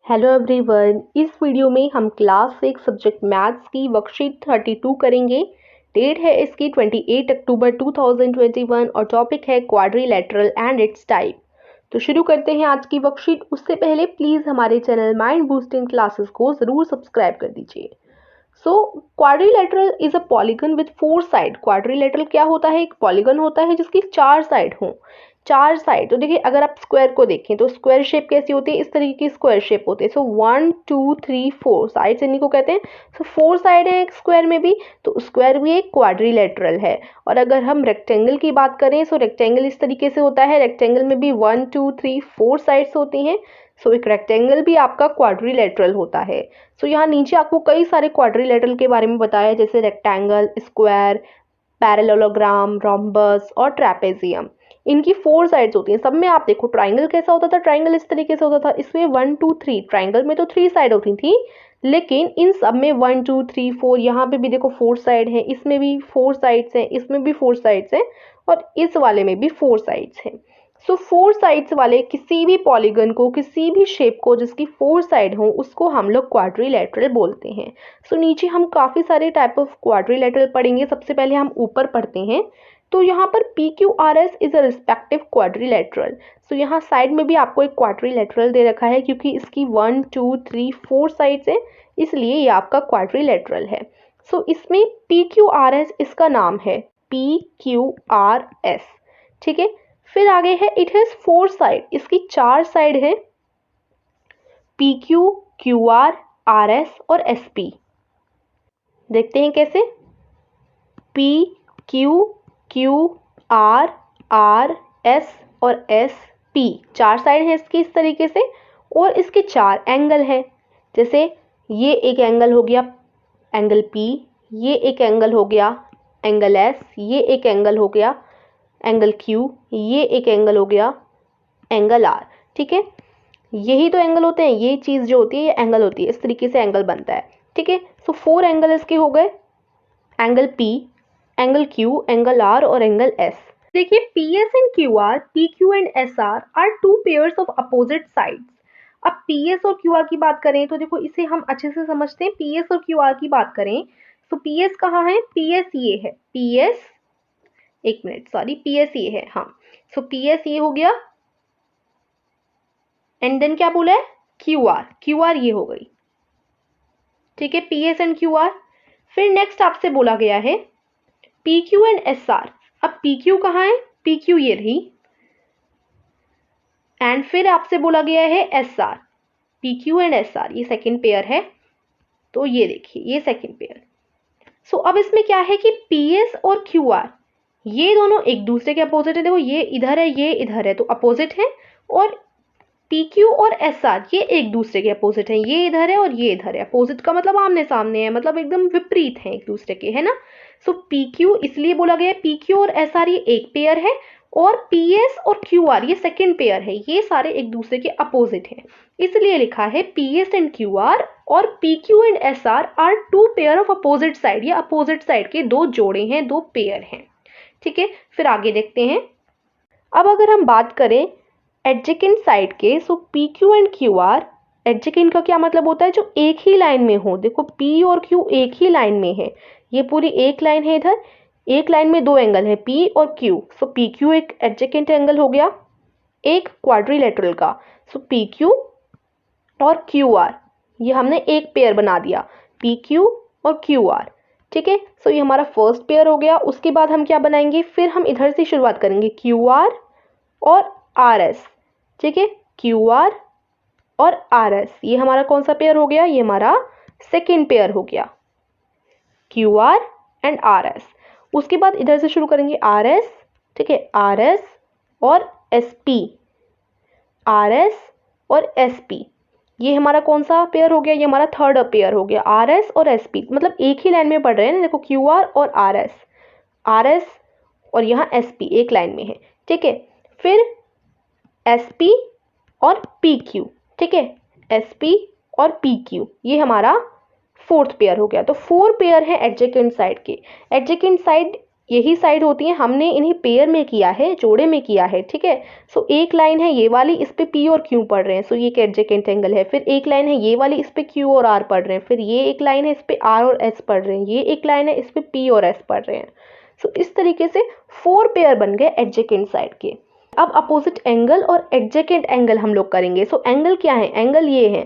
Hello everyone, इस video में हम क्लास 6 सब्जेक्ट मैथ्स की वर्कशीट 32 करेंगे। डेट है इसकी 28 अक्टूबर 2021 और टॉपिक है क्वाड्रिलेटरल एंड इट्स टाइप। तो शुरू करते हैं आज की वर्कशीट। उससे पहले प्लीज़ हमारे चैनल माइंड बूस्टिंग क्लासेस को ज़रूर सब्सक्राइब कर दीजिए। So quadrilateral is a polygon with 4 side. Quadrilateral क्या होता है? एक पॉलीगन होता है जिसकी 4 साइड हों। 4 साइड तो देखिए, अगर आप स्क्वायर को देखें तो स्क्वायर शेप कैसी होती है? इस तरीके की स्क्वायर शेप होती है। सो 1 2 3 4 साइड्स इन्हीं को कहते हैं। सो 4 साइड है एक स्क्वायर में भी, तो स्क्वायर भी एक क्वाड्रिलेटरल है। और अगर हम रेक्टेंगल की बात करें, सो रेक्टेंगल इस तरीके से होता है। रेक्टेंगल में भी 1 2 3 4 साइड्स होती हैं। सो एक रेक्टेंगल भी आपका क्वाड्रिलेटरल होता है। सो यहाँ नीचे आपको कई सारे क्वाड्रिलेटरल के बारे में बताया है, जैसे रेक्टेंगल, स्क्वायर, पैरेललोग्राम, रोम्बस और ट्रेपेजियम। इनकी 4 साइड्स होती हैं। सब में आप देखो, ट्राइंगल कैसा होता था? ट्राइंगल इस तरीके से होता था। इसमें 1 2 3, ट्राइंगल में तो 3 साइड होती थी, लेकिन इन सब में 1 2 3 4, यहाँ पे भी देखो 4 साइड है, इसमें भी 4 साइड्स हैं, इसमें भी 4 साइड्स हैं और इस वाले में भी 4 साइड्स हैं। सो 4 साइड्स वाले किसी भी पॉलीगन को, किसी भी शेप को जिसकी 4 साइड हो, उसको हम लोग क्वाड्रिलेटरल बोलते हैं। सो नीचे हम काफ़ी सारे टाइप ऑफ क्वाड्रिलेटरल पढ़ेंगे। सबसे पहले हम ऊपर पढ़ते हैं। तो यहाँ पर P Q R S is a respective quadrilateral. So यहाँ साइड में भी आपको एक क्वाड्रिलेटरल दे रखा है, क्योंकि इसकी 1 2 3 4 साइड्स हैं, इसलिए ये आपका क्वाड्रिलेटरल है। सो इसमें पी क्यू आर एस इसका नाम है, पी क्यू आर एस। ठीक है, फिर आगे है इट हैज 4 साइड। इसकी 4 साइड है, P Q, Q R, R S और एस पी। देखते हैं कैसे। P Q, Q R, R S और एस पी, 4 साइड है इसकी इस तरीके से। और इसके 4 एंगल हैं, जैसे ये एक एंगल हो गया एंगल पी, ये एक एंगल हो गया एंगल एस, ये एक एंगल हो गया एंगल क्यू, ये एक एंगल हो गया एंगल आर। ठीक है, यही तो एंगल होते हैं। ये चीज़ जो होती है ये एंगल होती है, इस तरीके से एंगल बनता है। ठीक है, सो 4 एंगल इसके हो गए, angle P, angle Q, angle R और एंगल एस। देखिए, P S and Q R, P Q and S R 2 pairs of opposite sides. अब पी एस और क्यू आर की बात करें तो देखो, इसे हम अच्छे से समझते हैं। पी एस और क्यू आर की बात करें तो पी एस कहाँ है? पी एस ये है, पी एस, एक मिनट सॉरी, पी एस ये है, हाँ। सो पी एस ये हो गया, एंड देन क्या बोला है? क्यू आर, क्यू आर ये हो गई। ठीक है, P S and Q are. फिर नेक्स्ट आपसे बोला गया है P Q and S are. अब पी क्यू कहाँ है? पी क्यू ये रही, एंड फिर आपसे बोला गया है S R. P Q and S are ये सेकेंड पेयर है, तो ये देखिए ये सेकेंड पेयर। सो अब इसमें क्या है कि पी एस और क्यू आर ये दोनों एक दूसरे के अपोजिट है। देखो, ये इधर है, ये इधर है, तो अपोजिट है। और पी क्यू और एस आर ये एक दूसरे के अपोजिट है, ये इधर है और ये इधर है। अपोजिट का मतलब आमने सामने है, मतलब एकदम विपरीत है एक दूसरे के, है ना। सो पी क्यू इसलिए बोला गया है, पी क्यू और एस आर ये एक पेयर है, और पी एस और क्यू आर ये सेकेंड पेयर है। ये सारे एक दूसरे के अपोजिट हैं, इसलिए लिखा है P S and Q R और P Q and S R 2 pair of opposite side. ये अपोजिट साइड के दो जोड़े हैं, दो पेयर हैं। ठीक है, फिर आगे देखते हैं। अब अगर हम बात करें एडजेकेंट साइड के, so P Q and Q R, adjacent का क्या मतलब होता है? जो एक ही लाइन में हो। देखो, पी और क्यू एक ही लाइन में है, ये पूरी एक लाइन है। इधर एक लाइन में दो एंगल है, पी और क्यू। सो पी क्यू एक एडजेकेंट एंगल हो गया एक क्वाड्रिलेटरल का। सो पी क्यू और क्यू आर ये हमने एक पेयर बना दिया, पी क्यू और क्यू आर। ठीक है, सो ये हमारा फर्स्ट पेयर हो गया। उसके बाद हम क्या बनाएंगे? फिर हम इधर से शुरुआत करेंगे, क्यू आर और आर एस। ठीक है, क्यू आर और आर एस ये हमारा कौन सा पेयर हो गया? ये हमारा सेकेंड पेयर हो गया, Q R and R S. उसके बाद इधर से शुरू करेंगे आर एस। ठीक है, आर एस और एस पी, आर एस और एस पी ये हमारा कौन सा पेयर हो गया? ये हमारा थर्ड पेयर हो गया, आर एस और एस पी। मतलब एक ही लाइन में पढ़ रहे हैं ना, देखो क्यू आर और आर एस और यहाँ एस पी एक लाइन में है। ठीक है, फिर एस पी और पी क्यू। ठीक है, एस पी और पी क्यू ये हमारा फोर्थ पेयर हो गया। तो 4 पेयर है एडजेकेंट साइड के। एडजेकेंट साइड यही साइड होती है, हमने इन्हें पेयर में किया है, जोड़े में किया है, ठीक है। सो एक लाइन है ये वाली, इस पे P और Q पड़ रहे हैं, सो ये एक एडजेकेंट एंगल है। फिर एक लाइन है ये वाली, इस पे Q और R पड़ रहे हैं। फिर ये एक लाइन है, इस पे R और S पड़ रहे हैं। ये एक लाइन है, इस पे P और S पड़ रहे हैं। सो इस तरीके से 4 पेयर बन गए एडजेकेंट साइड के। अब अपोजिट एंगल और एडजेकेंट एंगल हम लोग करेंगे। सो एंगल क्या है, एंगल ये है,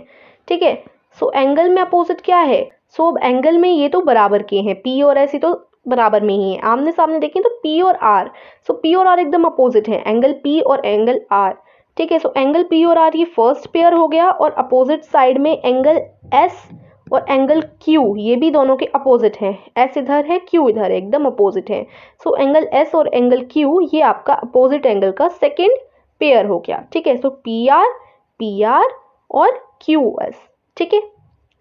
ठीक है। सो एंगल में अपोजिट क्या है, सो अब एंगल में ये तो बराबर के हैं, P और S, ये तो बराबर में ही है। आमने सामने देखें तो P और R, सो P और R एकदम अपोजिट है, एंगल P और एंगल R, ठीक है। सो एंगल P और R ये फर्स्ट पेयर हो गया, और अपोजिट साइड में एंगल S और एंगल Q, ये भी दोनों के अपोजिट हैं। S इधर है, Q इधर है, एकदम अपोजिट है। सो एंगल S और एंगल Q ये आपका अपोजिट एंगल का सेकेंड पेयर हो गया, ठीक है। सो PR और QS, ठीक है,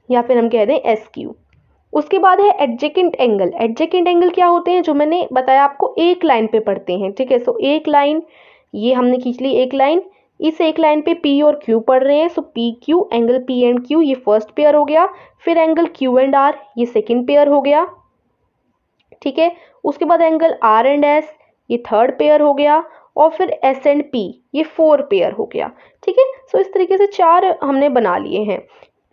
या फिर हम कह दें SQ। उसके बाद है एडजेकेंट एंगल। एडजेकेंट एंगल क्या होते हैं, जो मैंने बताया आपको एक लाइन पे पढ़ते हैं, ठीक है। सो एक लाइन ये हमने खींच ली, एक लाइन, इस एक लाइन पे P और Q पढ़ रहे हैं। सो PQ, angle P and Q ये फर्स्ट पेयर हो गया। फिर एंगल Q एंड R ये सेकेंड पेयर हो गया, ठीक है। उसके बाद एंगल R एंड S ये थर्ड पेयर हो गया, और फिर S एंड P ये 4 पेयर हो गया, ठीक है। सो इस तरीके से 4 हमने बना लिए हैं।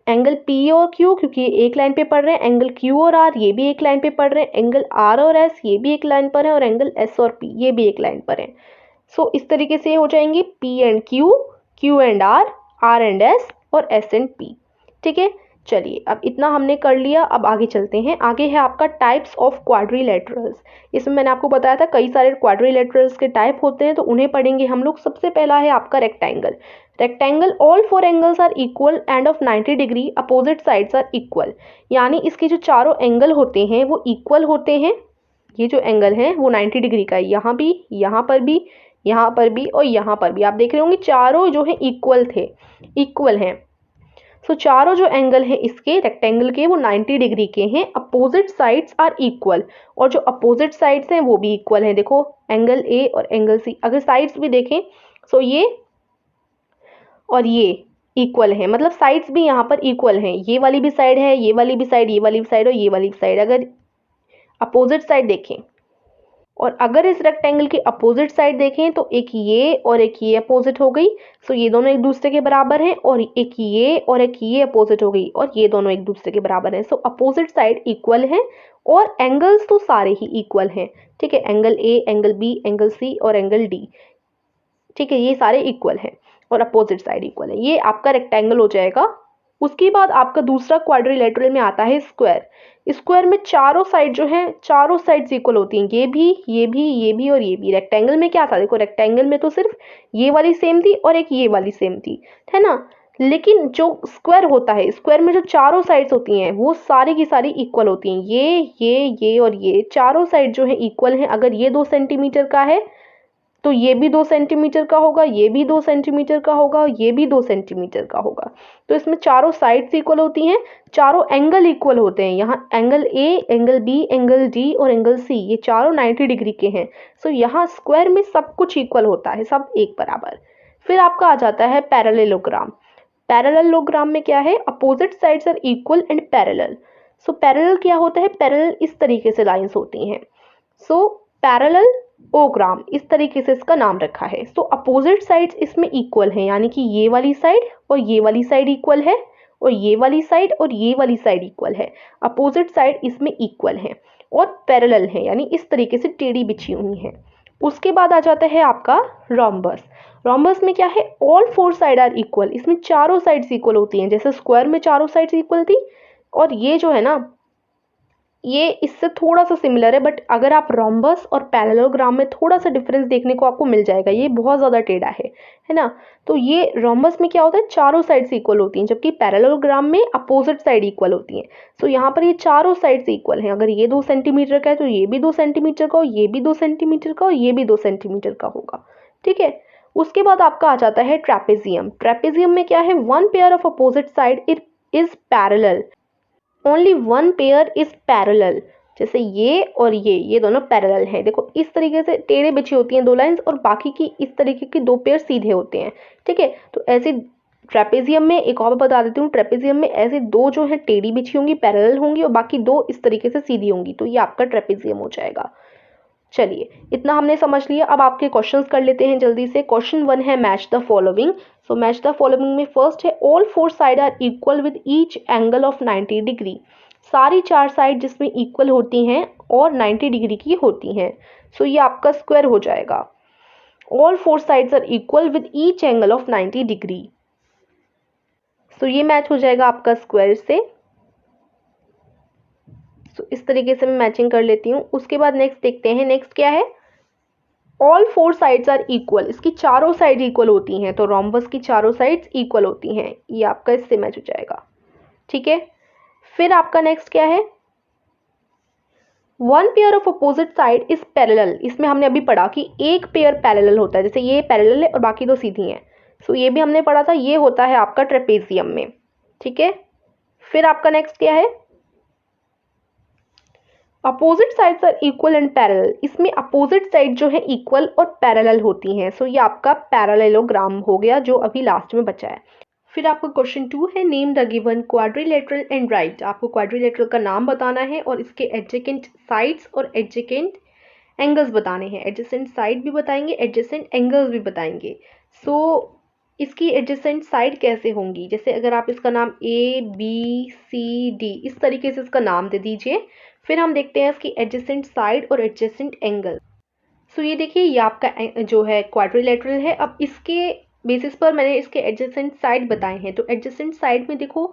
एंगल P और Q क्योंकि ये एक लाइन पे पढ़ रहे हैं, एंगल Q और R ये भी एक लाइन पे पढ़ रहे हैं, एंगल R और S ये भी एक लाइन पर है, और एंगल S और P ये भी एक लाइन पर है। सो इस तरीके से हो जाएंगे P and Q, Q and R, R and S और S एंड P, ठीक है। चलिए अब इतना हमने कर लिया, अब आगे चलते हैं। आगे है आपका टाइप्स ऑफ क्वाड्रिलेटरल्स। इसमें मैंने आपको बताया था कई सारे क्वाड्रिलेटरल्स के टाइप होते हैं, तो उन्हें पढ़ेंगे हम लोग। सबसे पहला है आपका rectangle. Rectangle, all 4 angles are equal and of 90 degree, opposite sides are equal. यानी इसके जो चारों एंगल होते हैं वो इक्वल होते हैं। ये जो एंगल है वो 90 डिग्री का है, यहाँ भी, यहाँ पर भी, यहाँ पर भी और यहाँ पर भी। आप देख रहे होंगे चारों जो है इक्वल थे, इक्वल हैं। सो चारों जो एंगल हैं इसके रेक्टेंगल के वो 90 डिग्री के हैं। अपोजिट साइड्स आर इक्वल, और जो अपोजिट साइड्स हैं वो भी इक्वल हैं। देखो एंगल A और एंगल C, अगर साइड्स भी देखें सो ये और ये इक्वल है, मतलब साइड्स भी यहाँ पर इक्वल हैं। ये वाली भी साइड है, ये वाली भी साइड, ये वाली भी साइड और ये वाली भी साइड। अगर अपोजिट साइड देखें, और अगर इस रेक्टेंगल की अपोजिट साइड देखें तो एक ये और एक ये अपोजिट हो गई। सो ये दोनों एक दूसरे के बराबर हैं, और एक ये और एक ये अपोजिट हो गई, और ये दोनों एक दूसरे के बराबर हैं। सो अपोजिट साइड इक्वल हैं, और एंगल्स तो सारे ही इक्वल हैं, ठीक है। Angle A, angle B, angle C और एंगल D, ठीक है, ये सारे इक्वल हैं और अपोजिट साइड इक्वल है। ये आपका रेक्टेंगल हो जाएगा। उसके बाद आपका दूसरा क्वाड्रिलेटरल में आता है स्क्वायर। स्क्वायर में चारों साइड जो है, चारों साइड्स इक्वल होती हैं, ये भी, ये भी, ये भी और ये भी। रेक्टेंगल में क्या था, देखो रेक्टेंगल में तो सिर्फ ये वाली सेम थी और एक ये वाली सेम थी, है ना। लेकिन जो स्क्वायर होता है, स्क्वायर में जो चारों साइड्स होती हैं वो सारी की सारी इक्वल होती हैं। ये और ये चारों साइड जो है इक्वल हैं। अगर ये 2 सेंटीमीटर का है तो ये भी 2 सेंटीमीटर का होगा, ये भी 2 सेंटीमीटर का होगा, ये भी 2 सेंटीमीटर का होगा। तो इसमें चारों साइड्स इक्वल होती हैं, चारों एंगल इक्वल होते हैं। यहाँ angle A, angle B, angle D और एंगल C ये चारों 90 डिग्री के हैं। सो यहाँ स्क्वायर में सब कुछ इक्वल होता है, सब एक बराबर। फिर आपका आ जाता है पैरेललोग्राम। पैरेललोग्राम में क्या है, opposite sides are equal and parallel. So parallel क्या होता है, पैरेलल इस तरीके से लाइंस होती हैं। सो पैरेलल ओग्राम, इस तरीके से इसका नाम रखा है। सो अपोजिट साइड्स इसमें इक्वल हैं, यानी कि ये वाली साइड और ये वाली साइड इक्वल है, और ये वाली साइड और ये वाली साइड इक्वल है। अपोजिट साइड इसमें इक्वल हैं और पैरेलल हैं, यानी इस तरीके से टेढ़ी बिछी हुई हैं। उसके बाद आ जाता है आपका रोम्बस। रोम्बस में क्या है, ऑल 4 साइड आर इक्वल। इसमें चारों साइड्स इक्वल होती हैं, जैसे स्क्वायर में चारों साइड्स इक्वल थी। और ये जो है ना, ये इससे थोड़ा सा सिमिलर है, बट अगर आप रोम्बस और पैरेललोग्राम में थोड़ा सा डिफरेंस देखने को आपको मिल जाएगा। ये बहुत ज़्यादा टेढ़ा है ना। तो ये रोम्बस में क्या होता है, चारों साइड्स इक्वल होती हैं, जबकि पैरेललोग्राम में अपोजिट साइड इक्वल होती हैं। सो यहाँ पर ये चारों साइड्स इक्वल हैं। अगर ये 2 सेंटीमीटर का है तो ये भी 2 सेंटीमीटर का, और ये भी 2 सेंटीमीटर का, और ये भी 2 सेंटीमीटर का होगा, ठीक है। उसके बाद आपका आ जाता है ट्रेपेजियम। ट्रेपेजियम में क्या है, 1 pair of opposite side it is parallel, only 1 pair is parallel. जैसे ये और ये दोनों पैरेलल हैं। देखो इस तरीके से टेढ़े बिछी होती हैं 2 लाइंस, और बाकी की इस तरीके की 2 पेयर सीधे होते हैं, ठीक है। तो ऐसे ट्रेपेजियम में एक और बता देती हूँ, ट्रेपेजियम में ऐसे 2 जो है टेढ़ी बिछी होंगी, पैरेलल होंगी, और बाकी 2 इस तरीके से सीधी होंगी। तो ये आपका ट्रेपेजियम हो जाएगा। चलिए इतना हमने समझ लिया। अब आपके क्वेश्चंस कर लेते हैं जल्दी से। क्वेश्चन 1 है match the following. So match the following में फर्स्ट है all four side are equal with each angle of 90 degree. सारी चार साइड जिसमें इक्वल होती हैं और 90 डिग्री की होती हैं। सो ये आपका स्क्वायर हो जाएगा। All four sides are equal with each angle of 90 degree. So ये मैच हो जाएगा आपका स्क्वायर से। सो इस तरीके से मैं मैचिंग कर लेती हूँ। उसके बाद नेक्स्ट देखते हैं। नेक्स्ट क्या है, all four sides are equal. इसकी चारों साइड इक्वल होती हैं, तो रोम्बस की चारों साइड्स इक्वल होती हैं। ये आपका इससे मैच हो जाएगा। ठीक है, फिर आपका नेक्स्ट क्या है, one pair of opposite side is parallel. इसमें हमने अभी पढ़ा कि एक पेयर पैरेलल होता है, जैसे ये पैरेलल है और बाकी दो सीधी हैं। सो ये भी हमने पढ़ा था, ये होता है आपका ट्रेपेजियम में। ठीक है, फिर आपका नेक्स्ट क्या है, opposite sides are equal and parallel. इसमें अपोजिट साइड जो है इक्वल और पैरेलल होती हैं। सो ये आपका पैरेललोग्राम हो गया जो अभी लास्ट में बचा है। फिर आपका क्वेश्चन 2 है name the given quadrilateral and right. आपको क्वाड्रिलेटरल का नाम बताना है और इसके एडजेसेंट साइड्स और एडजेसेंट एंगल्स बताने हैं। एडजेसेंट साइड भी बताएंगे, एडजेसेंट एंगल्स भी बताएंगे। सो इसकी एडजेसेंट साइड कैसे होंगी, जैसे अगर आप इसका नाम ABCD इस तरीके से इसका नाम दे दीजिए। फिर हम देखते हैं इसकी एडजेसेंट साइड और एडजेसेंट एंगल। सो ये देखिए, ये आपका जो है क्वाड्रिलेटरल है। अब इसके बेसिस पर मैंने इसके एडजेसेंट साइड बताए हैं। तो एडजेसेंट साइड में देखो,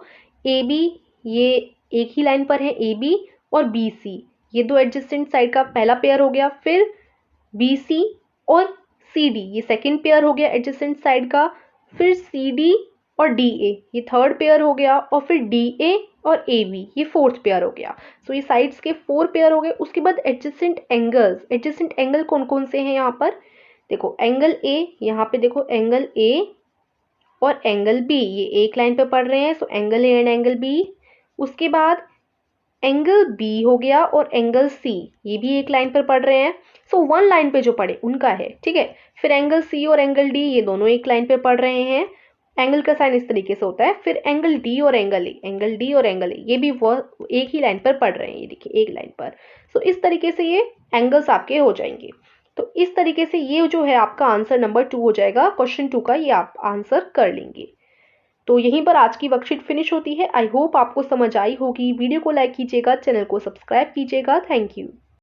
AB ये एक ही लाइन पर है, AB और BC ये दो एडजेसेंट साइड का पहला पेयर हो गया। फिर BC और CD ये सेकंड पेयर हो गया एडजेसेंट साइड का। फिर CD और DA ये थर्ड पेयर हो गया। और फिर DA और AB ये फोर्थ पेयर हो गया। सो ये साइड्स के 4 पेयर हो गए। उसके बाद एडजेसेंट एंगल्स। एडजेसेंट एंगल कौन कौन से हैं यहाँ पर, देखो एंगल A, यहाँ पे देखो एंगल A और एंगल B ये एक लाइन पे पढ़ रहे हैं। So angle A and angle B। उसके बाद एंगल B हो गया और एंगल C ये भी एक लाइन पर पढ़ रहे हैं। सो वन लाइन पे जो पढ़े उनका है। ठीक है, फिर एंगल C और एंगल D ये दोनों एक लाइन पे पढ़ रहे हैं। एंगल का साइन इस तरीके से होता है। फिर एंगल D और एंगल A, एंगल D और एंगल A ये भी वो एक ही लाइन पर पढ़ रहे हैं। ये देखिए एक लाइन पर। सो इस तरीके से ये एंगल्स आपके हो जाएंगे। तो इस तरीके से ये जो है आपका आंसर नंबर 2 हो जाएगा। क्वेश्चन 2 का ये आप आंसर कर लेंगे। तो यहीं पर आज की वर्कशीट फिनिश होती है। आई होप आपको समझ आई होगी। वीडियो को लाइक कीजिएगा, चैनल को सब्सक्राइब कीजिएगा। Thank you.